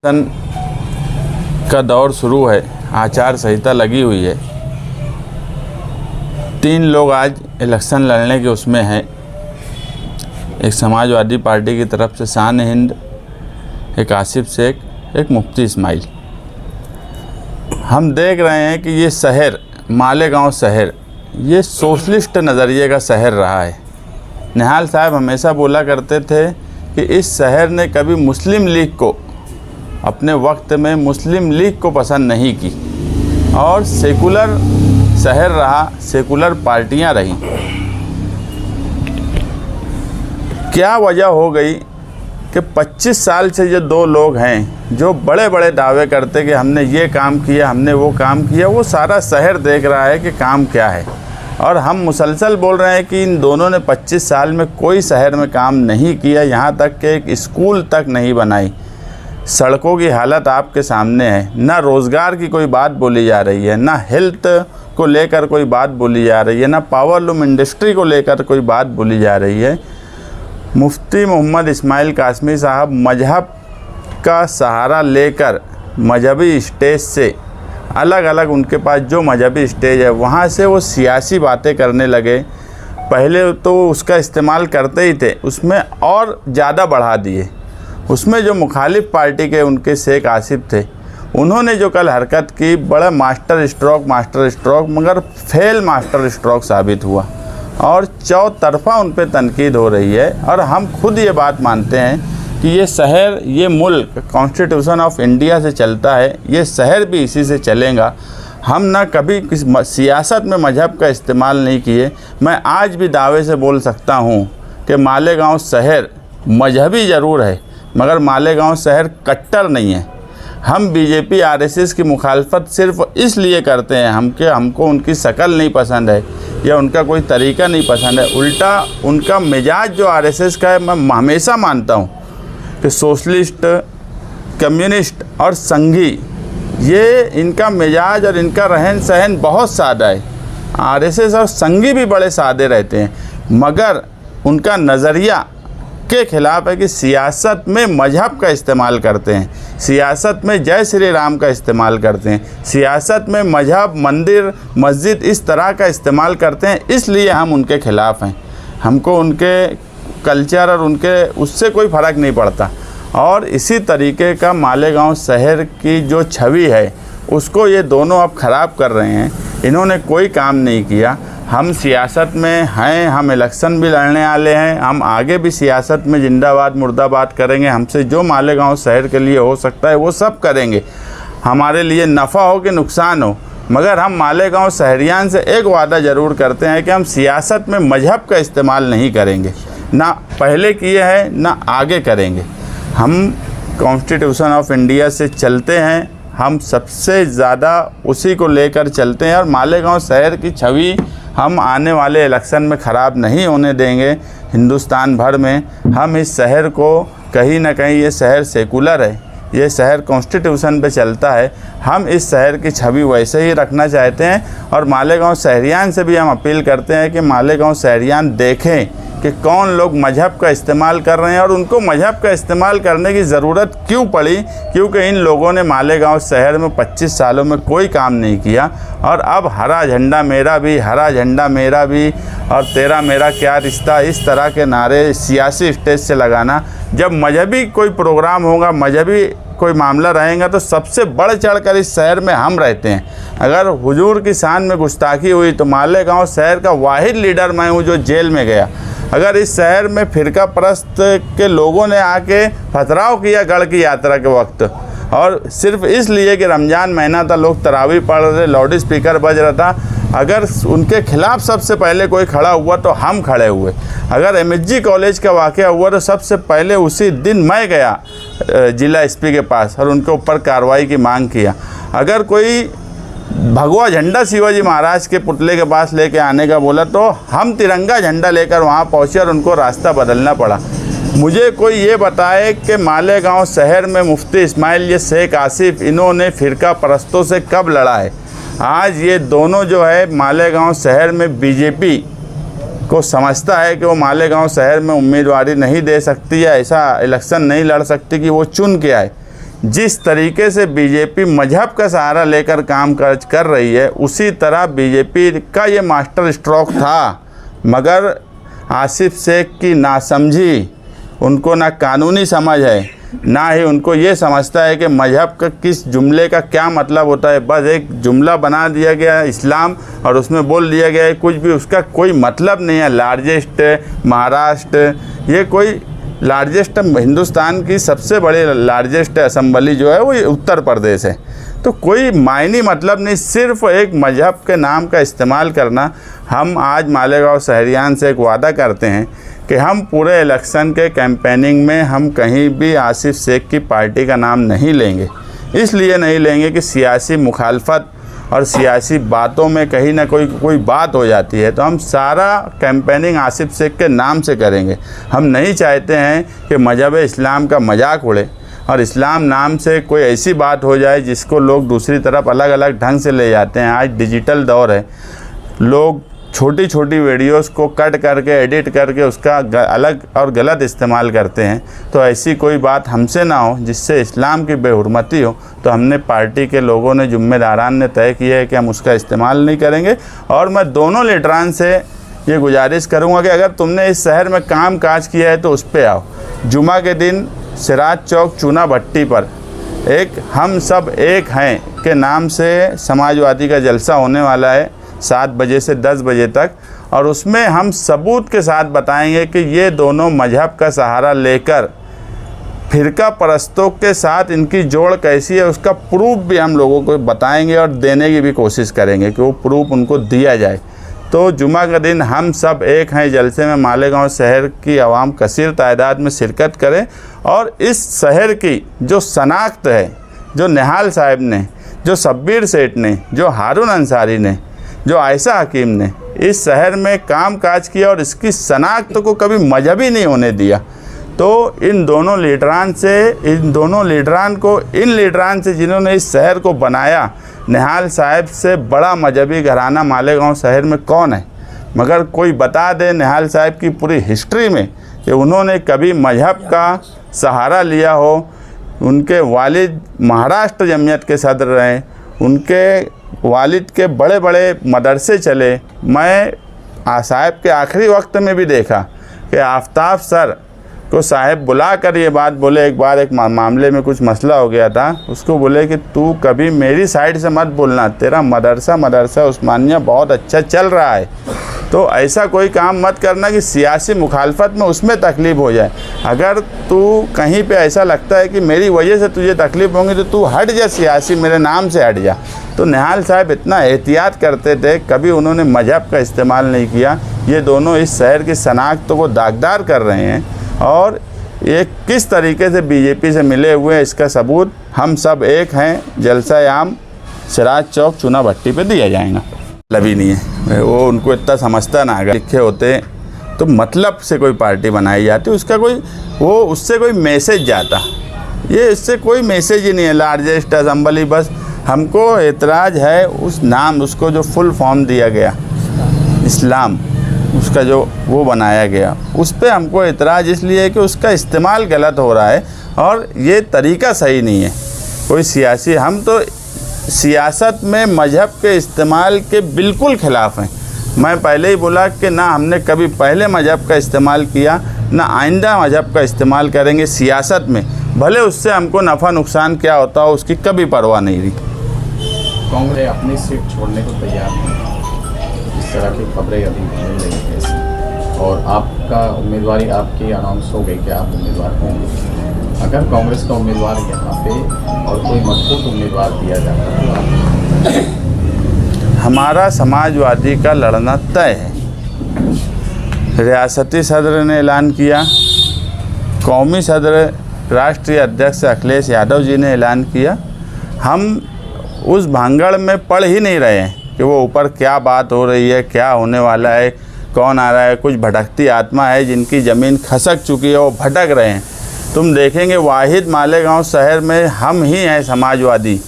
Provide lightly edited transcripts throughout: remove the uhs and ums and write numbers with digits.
सन का दौर शुरू है, आचार संहिता लगी हुई है। 3 लोग आज इलेक्शन लड़ने के उसमें हैं। एक समाजवादी पार्टी की तरफ से शान हिंद, एक आसिफ शेख, एक मुफ्ती इस्माइल। हम देख रहे हैं कि ये शहर मालेगांव शहर ये सोशलिस्ट नज़रिए का शहर रहा है। निहाल साहब हमेशा बोला करते थे कि इस शहर ने कभी मुस्लिम लीग को, अपने वक्त में मुस्लिम लीग को पसंद नहीं की और सेकुलर शहर रहा, सेकुलर पार्टियां रहीं। क्या वजह हो गई कि 25 साल से ये 2 लोग हैं जो बड़े बड़े दावे करते कि हमने ये काम किया, हमने वो काम किया। वो सारा शहर देख रहा है कि काम क्या है, और हम मुसलसल बोल रहे हैं कि इन दोनों ने 25 साल में कोई शहर में काम नहीं किया, यहाँ तक कि एक स्कूल तक नहीं बनाई। सड़कों की हालत आपके सामने है। ना रोज़गार की कोई बात बोली जा रही है, ना हेल्थ को लेकर कोई बात बोली जा रही है, ना पावरलूम इंडस्ट्री को लेकर कोई बात बोली जा रही है। मुफ्ती मोहम्मद इस्माइल कासमी साहब मजहब का सहारा लेकर मजहबी स्टेज से अलग अलग, उनके पास जो मजहबी स्टेज है वहाँ से वो सियासी बातें करने लगे। पहले तो उसका इस्तेमाल करते ही थे, उसमें और ज़्यादा बढ़ा दिए। उसमें जो मुखालिफ पार्टी के उनके शेख आसिफ थे, उन्होंने जो कल हरकत की, बड़ा मास्टर स्ट्रोक मगर फेल मास्टर स्ट्रोक साबित हुआ और चौतरफा उन पर तनकीद हो रही है। और हम खुद ये बात मानते हैं कि ये शहर, ये मुल्क कॉन्स्टिट्यूशन ऑफ इंडिया से चलता है, ये शहर भी इसी से चलेगा। हम ना कभी सियासत में मजहब का इस्तेमाल नहीं किए। मैं आज भी दावे से बोल सकता हूँ कि मालेगांव शहर मजहबी ज़रूर है, मगर मालेगांव शहर कट्टर नहीं है। हम बीजेपी आरएसएस की मुखालफत सिर्फ इसलिए करते हैं हमको उनकी शक्ल नहीं पसंद है या उनका कोई तरीका नहीं पसंद है। उल्टा उनका मिजाज जो आरएसएस का है, मैं हमेशा मानता हूँ कि सोशलिस्ट, कम्युनिस्ट और संघी, ये इनका मिजाज और इनका रहन सहन बहुत सादा है। आरएसएस और संघी भी बड़े सादे रहते हैं, मगर उनका नज़रिया के खिलाफ है कि सियासत में मजहब का इस्तेमाल करते हैं, सियासत में जय श्री राम का इस्तेमाल करते हैं, सियासत में मजहब, मंदिर, मस्जिद इस तरह का इस्तेमाल करते हैं। इसलिए हम उनके ख़िलाफ़ हैं। हमको उनके कल्चर और उनके उससे कोई फ़र्क नहीं पड़ता। और इसी तरीके का मालेगांव शहर की जो छवि है उसको ये दोनों अब ख़राब कर रहे हैं। इन्होंने कोई काम नहीं किया। हम सियासत में हैं, हम इलेक्शन भी लड़ने वाले हैं, हम आगे भी सियासत में जिंदाबाद मुर्दाबाद करेंगे। हमसे जो मालेगांव शहर के लिए हो सकता है वो सब करेंगे, हमारे लिए नफ़ा हो कि नुकसान हो। मगर हम मालेगांव शहरियान से एक वादा ज़रूर करते हैं कि हम सियासत में मजहब का इस्तेमाल नहीं करेंगे, ना पहले किए हैं ना आगे करेंगे। हम कॉन्स्टिट्यूशन ऑफ इंडिया से चलते हैं, हम सबसे ज़्यादा उसी को लेकर चलते हैं। और मालेगांव शहर की छवि हम आने वाले इलेक्शन में ख़राब नहीं होने देंगे। हिंदुस्तान भर में हम इस शहर को कहीं ना कहीं, ये शहर सेकुलर है, ये शहर कॉन्स्टिट्यूशन पे चलता है, हम इस शहर की छवि वैसे ही रखना चाहते हैं। और मालेगांव शहरियान से भी हम अपील करते हैं कि मालेगांव शहरियान देखें कि कौन लोग मजहब का इस्तेमाल कर रहे हैं और उनको मजहब का इस्तेमाल करने की ज़रूरत क्यों पड़ी। क्योंकि इन लोगों ने मालेगांव शहर में 25 सालों में कोई काम नहीं किया। और अब हरा झंडा मेरा भी, हरा झंडा मेरा भी और तेरा मेरा क्या रिश्ता, इस तरह के नारे सियासी स्टेज से लगाना। जब मजहबी कोई प्रोग्राम होगा, मजहबी कोई मामला रहेगा, तो सबसे बढ़ चढ़ कर इस शहर में हम रहते हैं। अगर हुजूर की शान में गुस्ताखी हुई तो मालेगांव शहर का वाहिद लीडर मैं हूँ जो जेल में गया। अगर इस शहर में फ़िरका परस्त के लोगों ने आके पथराव किया गढ़ की यात्रा के वक्त, और सिर्फ इसलिए कि रमज़ान महीना था, लोग तरावी पढ़ रहे, लाउड स्पीकर बज रहा था, अगर उनके खिलाफ़ सबसे पहले कोई खड़ा हुआ तो हम खड़े हुए। अगर एमएसजी कॉलेज का वाक़या हुआ तो सबसे पहले उसी दिन मैं गया जिला एसपी के पास और उनके ऊपर कार्रवाई की मांग किया। अगर कोई भगवा झंडा शिवाजी महाराज के पुतले के पास लेके आने का बोला तो हम तिरंगा झंडा लेकर वहाँ पहुँचे और उनको रास्ता बदलना पड़ा। मुझे कोई ये बताए कि मालेगांव शहर में मुफ्ती इस्माइल, ये शेख आसिफ, इन्होंने फ़िरका परस्तों से कब लड़ा है। आज ये दोनों जो है मालेगांव शहर में बीजेपी को समझता है कि वो मालेगांव शहर में उम्मीदवारी नहीं दे सकती या ऐसा इलेक्शन नहीं लड़ सकती कि वो चुन के आए। जिस तरीके से बीजेपी मजहब का सहारा लेकर काम काज कर रही है, उसी तरह बीजेपी का ये मास्टर स्ट्रोक था। मगर आसिफ शेख की नासमझी, उनको ना कानूनी समझ है, ना ही उनको ये समझता है कि मजहब का किस जुमले का क्या मतलब होता है। बस एक जुमला बना दिया गया इस्लाम और उसमें बोल दिया गया है कुछ भी, उसका कोई मतलब नहीं है। लार्जेस्ट महाराष्ट्र, ये कोई लार्जेस्ट हिंदुस्तान की सबसे बड़ी लार्जेस्ट असेंबली जो है वो उत्तर प्रदेश है। तो कोई मायने मतलब नहीं, सिर्फ एक मजहब के नाम का इस्तेमाल करना। हम आज मालेगांव शहरियान से एक वादा करते हैं कि हम पूरे इलेक्शन के कैंपेनिंग में हम कहीं भी आसिफ शेख की पार्टी का नाम नहीं लेंगे। इसलिए नहीं लेंगे कि सियासी मुखालफत और सियासी बातों में कहीं ना कोई बात हो जाती है, तो हम सारा कैंपेनिंग आसिफ शेख के नाम से करेंगे। हम नहीं चाहते हैं कि मजहब इस्लाम का मजाक उड़े और इस्लाम नाम से कोई ऐसी बात हो जाए जिसको लोग दूसरी तरफ अलग अलग ढंग से ले जाते हैं। आज डिजिटल दौर है, लोग छोटी छोटी वीडियोस को कट करके एडिट करके उसका अलग और गलत इस्तेमाल करते हैं। तो ऐसी कोई बात हमसे ना हो जिससे इस्लाम की बेहुरमती हो, तो हमने पार्टी के लोगों ने, जुम्मेदारान ने तय किया है कि हम उसका इस्तेमाल नहीं करेंगे। और मैं दोनों लीडरान से ये गुजारिश करूँगा कि अगर तुमने इस शहर में काम काज किया है तो उस पर आओ। जुमा के दिन सिराज चौक चूना भट्टी पर एक हम सब एक हैं के नाम से समाजवादी का जलसा होने वाला है 7 बजे से 10 बजे तक, और उसमें हम सबूत के साथ बताएंगे कि ये दोनों मजहब का सहारा लेकर फ़िरका परस्तों के साथ इनकी जोड़ कैसी है, उसका प्रूफ भी हम लोगों को बताएंगे और देने की भी कोशिश करेंगे कि वो प्रूफ उनको दिया जाए। तो जुमा का दिन हम सब एक हैं जलसे में मालेगांव शहर की आवाम कसीर तादाद में शिरकत करें और इस शहर की जो शनाख्त है, जो निहाल साहब ने, जो शब्बीर सेठ ने, जो हारून अंसारी ने, जो आयशा हकीम ने इस शहर में काम काज किया और इसकी शनाख्त को कभी मजहबी नहीं होने दिया, तो इन दोनों लीडरान से जिन्होंने इस शहर को बनाया, निहाल साहब से बड़ा मजहबी घराना मालेगांव शहर में कौन है? मगर कोई बता दे निहाल साहब की पूरी हिस्ट्री में कि उन्होंने कभी मजहब का सहारा लिया हो। उनके वालिद महाराष्ट्र जमीयत के सदर रहे, उनके वालिद के बड़े बड़े मदरसे चले। मैं साहब के आखिरी वक्त में भी देखा कि आफ्ताब सर को साहब बुला कर ये बात बोले, एक बार एक मामले में कुछ मसला हो गया था, उसको बोले कि तू कभी मेरी साइड से मत बोलना, तेरा मदरसा उस्मानिया बहुत अच्छा चल रहा है, तो ऐसा कोई काम मत करना कि सियासी मुखालफत में उसमें तकलीफ़ हो जाए। अगर तू कहीं पे ऐसा लगता है कि मेरी वजह से तुझे तकलीफ़ होंगी तो तू हट जा, सियासी मेरे नाम से हट जा। तो निहाल साहब इतना एहतियात करते थे, कभी उन्होंने मजहब का इस्तेमाल नहीं किया। ये दोनों इस शहर की शनाख्त को दागदार कर रहे हैं और ये किस तरीके से बीजेपी से मिले हुए हैं, इसका सबूत हम सब एक हैं जलसा आम सिराज चौक चूना भट्टी पे दिया जाएगा। मतलब ही नहीं है वो, उनको इतना समझता ना, अगर लिखे होते तो मतलब से कोई पार्टी बनाई जाती, उसका कोई वो उससे कोई मैसेज जाता। ये इससे कोई मैसेज ही नहीं है। लार्जेस्ट असेंबली, बस हमको एतराज़ है उस नाम, उसको जो फुल फॉर्म दिया गया इस्लाम, उसका जो वो बनाया गया, उस पर हमको एतराज़ इसलिए है कि उसका इस्तेमाल गलत हो रहा है और ये तरीका सही नहीं है। कोई सियासी, हम तो सियासत में मजहब के इस्तेमाल के बिल्कुल ख़िलाफ़ हैं। मैं पहले ही बोला कि ना हमने कभी पहले मजहब का इस्तेमाल किया, ना आइंदा मजहब का इस्तेमाल करेंगे सियासत में, भले उससे हमको नफ़ा नुकसान क्या होता हो उसकी कभी परवाह नहीं रही। कांग्रेस अपनी सीट छोड़ने को तैयार नहीं, इस तरह की खबरें अभी मिल रही हैं और आपका उम्मीदवारी आपकी अनाउंस हो गई कि आप उम्मीदवार होंगे। अगर कांग्रेस का उम्मीदवार यहाँ पे और कोई मजबूत उम्मीदवार दिया जाता तो आप? हमारा समाजवादी का लड़ना तय है। रियासती सदर ने ऐलान किया, कौमी सदर राष्ट्रीय अध्यक्ष अखिलेश यादव जी ने ऐलान किया। हम उस भांगड़ में पड़ ही नहीं रहे हैं कि वो ऊपर क्या बात हो रही है, क्या होने वाला है, कौन आ रहा है। कुछ भटकती आत्मा है जिनकी ज़मीन खसक चुकी है, वो भटक रहे हैं। तुम देखेंगे वाहिद मालेगांव शहर में हम ही हैं समाजवादी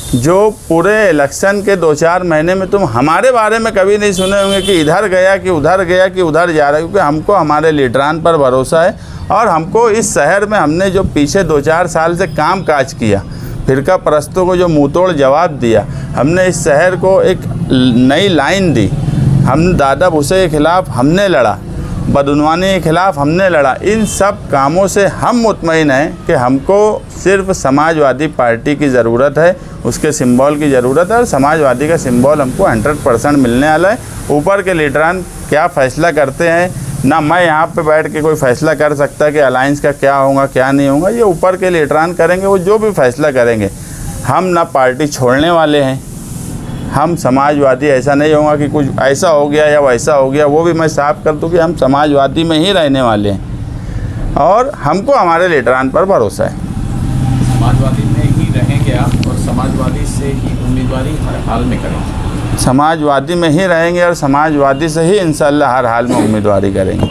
जो पूरे इलेक्शन के 2-4 महीने में तुम हमारे बारे में कभी नहीं सुने होंगे कि इधर गया कि उधर गया कि उधर जा रहा है, क्योंकि हमको हमारे लीडरान पर भरोसा है। और हमको इस शहर में हमने जो पीछे 2-4 साल से काम काज किया, फिरका परस्तों को जो मुँह तोड़ जवाब दिया, हमने इस शहर को एक नई लाइन दी। हम दादा भूसे के ख़िलाफ़ हमने लड़ा, बदउनवानी के ख़िलाफ़ हमने लड़ा। इन सब कामों से हम मुतमईन हैं कि हमको सिर्फ समाजवादी पार्टी की ज़रूरत है, उसके सिंबल की ज़रूरत है, और समाजवादी का सिंबल हमको 100% मिलने वाला है। ऊपर के लीडरान क्या फ़ैसला करते हैं, ना मैं यहाँ पे बैठ के कोई फ़ैसला कर सकता कि अलायंस का क्या होगा क्या नहीं होगा, ये ऊपर के लीडरान करेंगे। वो जो भी फ़ैसला करेंगे, हम ना पार्टी छोड़ने वाले हैं, हम समाजवादी ऐसा नहीं होगा कि कुछ ऐसा हो गया या वैसा हो गया। वो भी मैं साफ कर दूं कि हम समाजवादी में ही रहने वाले हैं और हमको हमारे लीडरान पर भरोसा है। समाजवादी में ही रहेंगे आप और समाजवादी से ही उम्मीदवारी हर हाल में करेंगे? समाजवादी में ही रहेंगे और समाजवादी से ही इंशाअल्लाह हर हाल में उम्मीदवारी करेंगे।